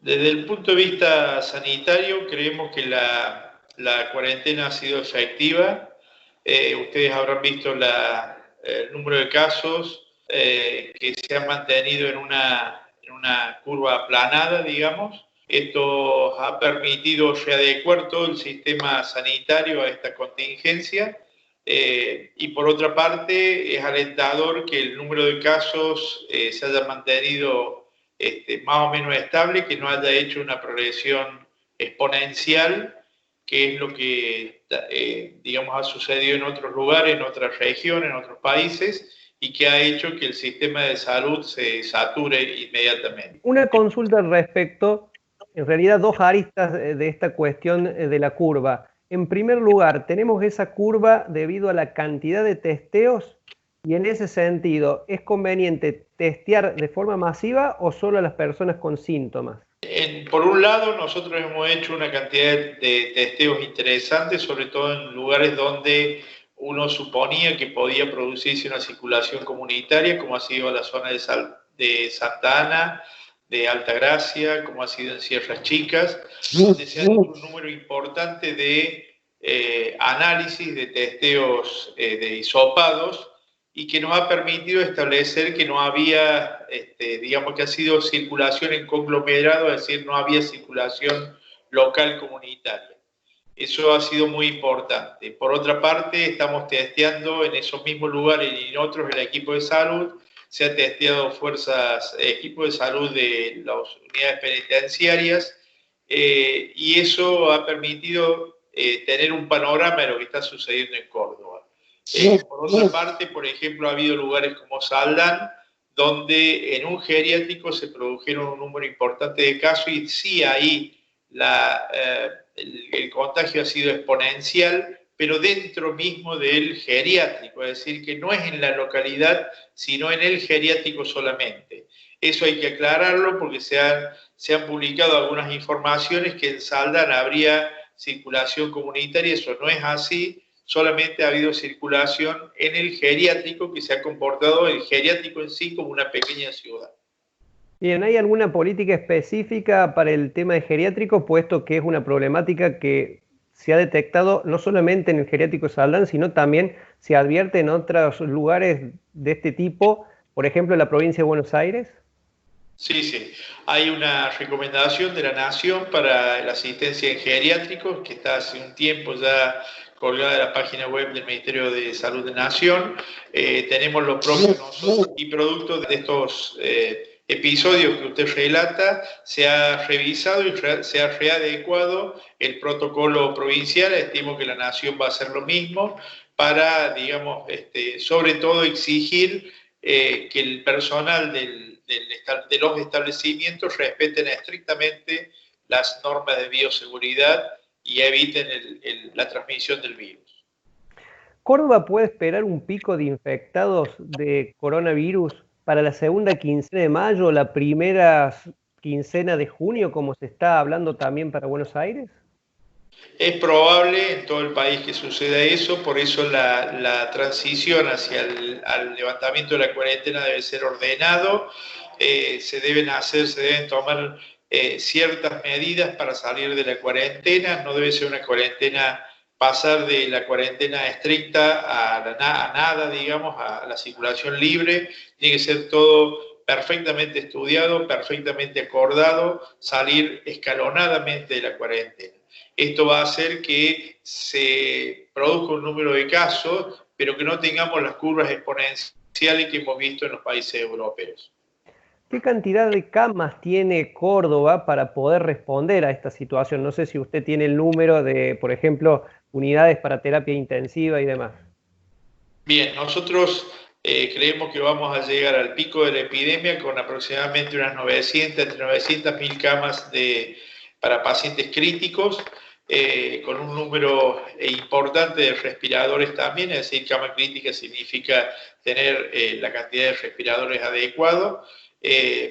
Desde el punto de vista sanitario, creemos que la cuarentena ha sido efectiva. Ustedes habrán visto el número de casos que se han mantenido en una curva aplanada, digamos. Esto ha permitido readecuar todo el sistema sanitario a esta contingencia. Y por otra parte, es alentador que el número de casos se haya mantenido más o menos estable, que no haya hecho una progresión exponencial, que es lo que, digamos, ha sucedido en otros lugares, en otras regiones, en otros países, y que ha hecho que el sistema de salud se sature inmediatamente. Una consulta al respecto, en realidad dos aristas de esta cuestión de la curva. En primer lugar, tenemos esa curva debido a la cantidad de testeos y en ese sentido, ¿es conveniente testear de forma masiva o solo a las personas con síntomas? Por un lado, nosotros hemos hecho una cantidad de testeos interesantes, sobre todo en lugares donde uno suponía que podía producirse una circulación comunitaria, como ha sido la zona de Santa Ana, de Altagracia, como ha sido en Sierras Chicas, donde se ha hecho un número importante de análisis, de testeos de hisopados, y que nos ha permitido establecer que no había, digamos que ha sido circulación en conglomerado, es decir, no había circulación local comunitaria. Eso ha sido muy importante. Por otra parte, estamos testeando en esos mismos lugares y en otros el equipo de salud. Se ha testeado equipos de salud de las unidades penitenciarias, y eso ha permitido tener un panorama de lo que está sucediendo en Córdoba. Por otra parte, por ejemplo, ha habido lugares como Saldán, donde en un geriátrico se produjeron un número importante de casos y sí ahí el contagio ha sido exponencial, pero dentro mismo del geriátrico, es decir, que no es en la localidad, sino en el geriátrico solamente. Eso hay que aclararlo porque se han publicado algunas informaciones que en Saldán habría circulación comunitaria, eso no es así. Solamente ha habido circulación en el geriátrico, que se ha comportado el geriátrico en sí como una pequeña ciudad. Bien, ¿hay alguna política específica para el tema de geriátrico, puesto que es una problemática que se ha detectado no solamente en el geriátrico Saldán, sino también se advierte en otros lugares de este tipo, por ejemplo en la provincia de Buenos Aires? Sí, sí. Hay una recomendación de la Nación para la asistencia en geriátricos, que está hace un tiempo ya colgada en la página web del Ministerio de Salud de Nación. Tenemos los propios nosotros y producto de estos episodios que usted relata, se ha revisado y se ha readecuado el protocolo provincial. Estimo que la Nación va a hacer lo mismo para, digamos, sobre todo exigir que el personal de los establecimientos respeten estrictamente las normas de bioseguridad y eviten la transmisión del virus. ¿Córdoba puede esperar un pico de infectados de coronavirus para la segunda quincena de mayo o la primera quincena de junio, como se está hablando también para Buenos Aires? Es probable en todo el país que suceda eso, por eso la transición hacia al levantamiento de la cuarentena debe ser ordenado. Se deben tomar ciertas medidas para salir de la cuarentena. No debe ser una cuarentena, pasar de la cuarentena estricta a nada, digamos, a la circulación libre. Tiene que ser todo perfectamente estudiado, perfectamente acordado, salir escalonadamente de la cuarentena. Esto va a hacer que se produzca un número de casos, pero que no tengamos las curvas exponenciales que hemos visto en los países europeos. ¿Qué cantidad de camas tiene Córdoba para poder responder a esta situación? No sé si usted tiene el número de, por ejemplo, unidades para terapia intensiva y demás. Bien, nosotros creemos que vamos a llegar al pico de la epidemia con aproximadamente unas 900, entre 900.000 camas para pacientes críticos, con un número importante de respiradores también, es decir, cama crítica significa tener la cantidad de respiradores adecuados,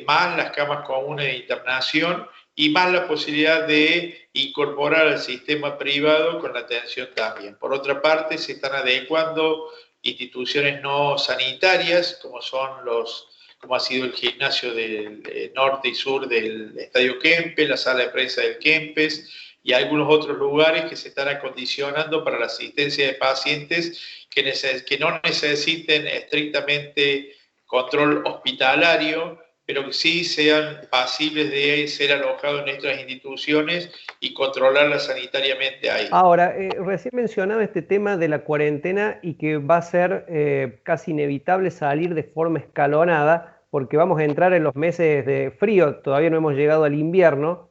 más las camas comunes de internación y más la posibilidad de incorporar al sistema privado con la atención también. Por otra parte, se están adecuando instituciones no sanitarias, como son los como ha sido el gimnasio del norte y sur del Estadio Kempes, la sala de prensa del Kempes y algunos otros lugares que se están acondicionando para la asistencia de pacientes que no necesiten estrictamente control hospitalario, pero que sí sean pasibles de ser alojados en nuestras instituciones y controlarlas sanitariamente ahí. Ahora, recién mencionaba este tema de la cuarentena y que va a ser casi inevitable salir de forma escalonada, porque vamos a entrar en los meses de frío, todavía no hemos llegado al invierno.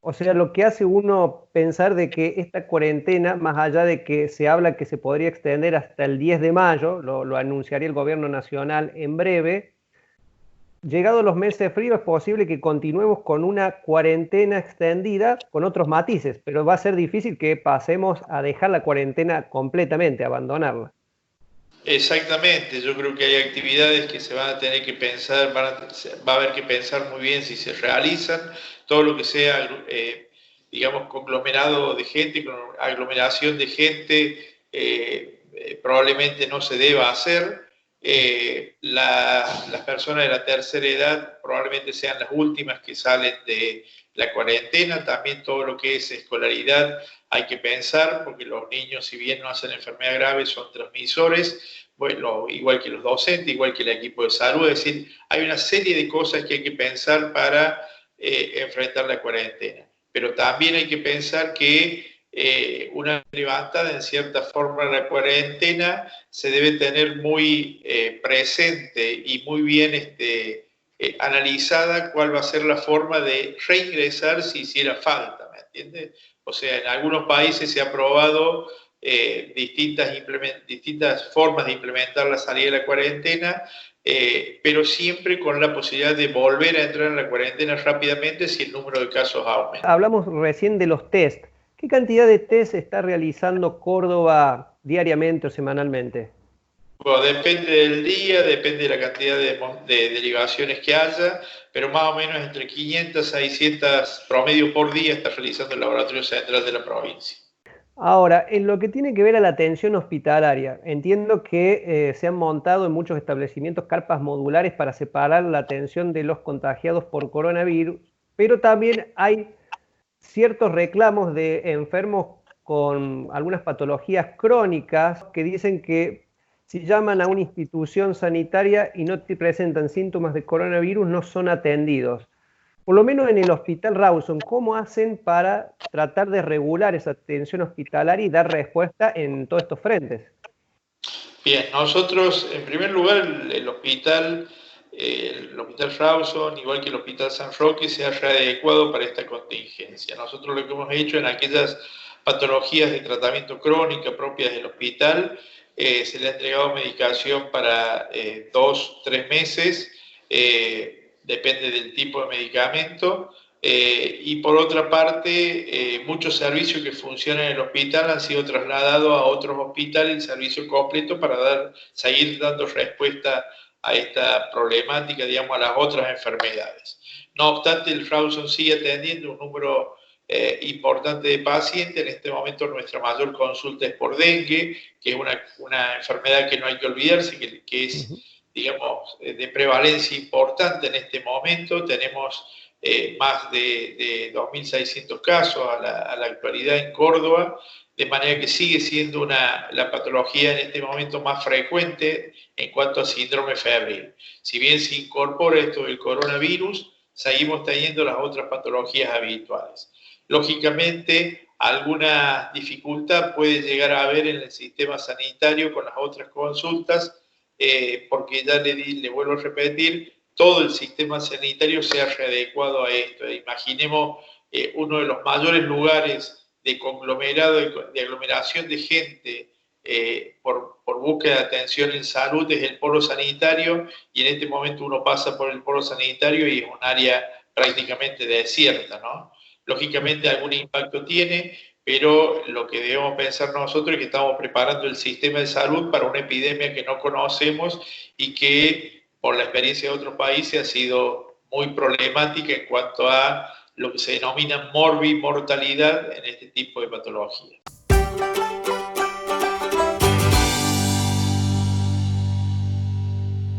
O sea, lo que hace uno pensar de que esta cuarentena, más allá de que se habla que se podría extender hasta el 10 de mayo, lo anunciaría el gobierno nacional en breve. Llegados los meses de frío es posible que continuemos con una cuarentena extendida con otros matices, pero va a ser difícil que pasemos a dejar la cuarentena completamente, a abandonarla. Exactamente, yo creo que hay actividades que se van a tener que pensar, va a haber que pensar muy bien si se realizan, todo lo que sea, digamos, conglomerado de gente, aglomeración de gente, probablemente no se deba hacer. Las personas de la tercera edad probablemente sean las últimas que salen de la cuarentena, también todo lo que es escolaridad hay que pensar, porque los niños, si bien no hacen enfermedad grave, son transmisores, bueno, igual que los docentes, igual que el equipo de salud, es decir, hay una serie de cosas que hay que pensar para enfrentar la cuarentena, pero también hay que pensar que una vez levantada en cierta forma la cuarentena, se debe tener muy presente y muy bien analizada cuál va a ser la forma de reingresar si hiciera falta, ¿me entiendes? O sea, en algunos países se ha probado distintas formas de implementar la salida de la cuarentena, pero siempre con la posibilidad de volver a entrar en la cuarentena rápidamente si el número de casos aumenta. Hablamos recién de los test. ¿Qué cantidad de test está realizando Córdoba diariamente o semanalmente? Bueno, depende del día, depende de la cantidad de derivaciones que haya, pero más o menos entre 500 a 600 promedio por día está realizando el Laboratorio Central de la provincia. Ahora, en lo que tiene que ver a la atención hospitalaria, entiendo que se han montado en muchos establecimientos carpas modulares para separar la atención de los contagiados por coronavirus, pero también hay ciertos reclamos de enfermos con algunas patologías crónicas que dicen que si llaman a una institución sanitaria y no te presentan síntomas de coronavirus, no son atendidos. Por lo menos en el Hospital Rawson, ¿cómo hacen para tratar de regular esa atención hospitalaria y dar respuesta en todos estos frentes? Bien, nosotros, en primer lugar, el hospital Rawson, igual que el Hospital San Roque, se ha readecuado para esta contingencia. Nosotros lo que hemos hecho en aquellas patologías de tratamiento crónica propias del hospital, se le ha entregado medicación para 2-3 meses, depende del tipo de medicamento. Y por otra parte, muchos servicios que funcionan en el hospital han sido trasladados a otros hospitales, el servicio completo, para seguir dando respuesta a esta problemática, digamos, a las otras enfermedades. No obstante, el Rawson sigue atendiendo un número importante de pacientes. En este momento nuestra mayor consulta es por dengue, que es una enfermedad que no hay que olvidarse, que es, digamos, de prevalencia importante en este momento. Tenemos más de 2.600 casos a la actualidad en Córdoba, de manera que sigue siendo la patología en este momento más frecuente en cuanto a síndrome febril. Si bien se incorpora esto del coronavirus, seguimos teniendo las otras patologías habituales. Lógicamente, alguna dificultad puede llegar a haber en el sistema sanitario con las otras consultas, porque ya le vuelvo a repetir, todo el sistema sanitario se ha readecuado a esto. Imaginemos uno de los mayores lugares de conglomerado, de aglomeración de gente por búsqueda de atención en salud es el polo sanitario, y en este momento uno pasa por el polo sanitario y es un área prácticamente desierta, ¿no? Lógicamente algún impacto tiene, pero lo que debemos pensar nosotros es que estamos preparando el sistema de salud para una epidemia que no conocemos y que, por la experiencia de otros países, ha sido muy problemática en cuanto a lo que se denomina morbimortalidad en este tipo de patologías.